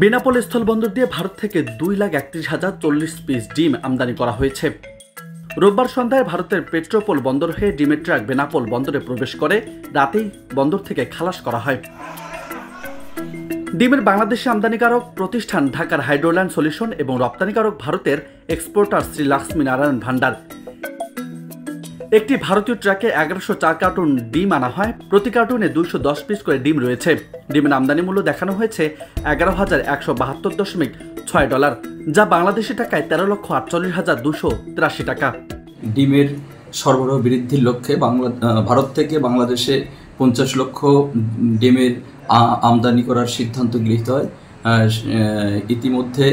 বেনাপোল স্থলবন্দর দিয়ে ভারত থেকে 2,31,040 পিস ডিম আমদানি করা হয়েছে। রোববার সন্ধ্যায় ভারতের পেট্রোপোল বন্দর হয়ে ডিমের ট্রাক বেনাপোল বন্দরে প্রবেশ করে রাতেই বন্দর থেকে খালাস করা হয়। ডিমের বাংলাদেশে আমদানিকারক প্রতিষ্ঠান ঢাকার হাইড্রোল্যান্ড সলিউশন এবং রপ্তানিকারক ভারতের এক্সপোর্টার শ্রী লক্ষ্মী নারায়ণ ভান্ডার। একটি ভারতীয় ট্রাকে 1104 কার্টুন ডিম আনা হয়। প্রতি কার্টুনে 210 পিস করে ডিম রয়েছে। ডিমের আমদানি মূল্য দেখানো হয়েছে $11,172.6, যা বাংলাদেশি টাকায় 13,48,283 টাকা। ডিমের সরবরাহ বৃদ্ধির লক্ষ্যে ভারত থেকে বাংলাদেশে 50 লক্ষ ডিমের আমদানি করার সিদ্ধান্ত গৃহীত হয়। ইতিমধ্যে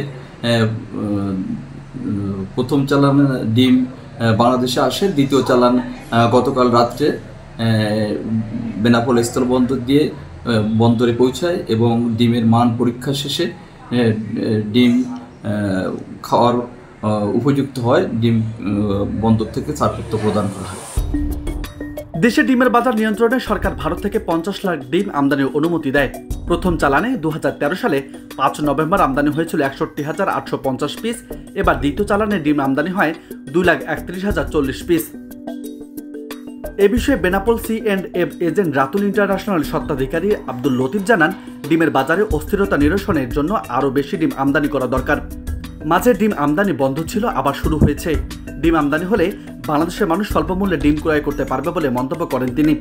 প্রথম চালান ডিম বাংলাদেশে আসে। দ্বিতীয় চালান গতকাল রাত্রে বেনাপোল স্থলবন্দর দিয়ে বন্দরে পৌঁছায় এবং ডিমের মান পরীক্ষা শেষে ডিম খাওয়ার উপযুক্ত হয়। ডিম বন্দর থেকে ছাড়পত্র প্রদান করা হয়। দেশে ডিমের বাজার নিয়ন্ত্রণে সরকার ভারত থেকে 50 লাখ ডিম আমদানির অনুমতি দেয়। প্রথম চালানে 2013 সালে 5 নভেম্বর আমদানি হয়েছিল 61,850 পিস। এবার দ্বিতীয় চালানে ডিম আমদানি হয় 2,31,040 পিস। এ বিষয়ে Benapole C&F agent Ratul international স্বত্বাধিকারী আব্দুল লতিফ জানান, ডিমের বাজারে অস্থিরতা নিরসনের জন্য আরও বেশি ডিম আমদানি করা দরকার। মাঝে ডিম আমদানি বন্ধ ছিল, আবার শুরু হয়েছে। ডিম আমদানি হলে বাংলাদেশের মানুষ স্বল্প মূল্যে ডিম ক্রয় করতে পারবে বলে মন্তব্য করেন তিনি।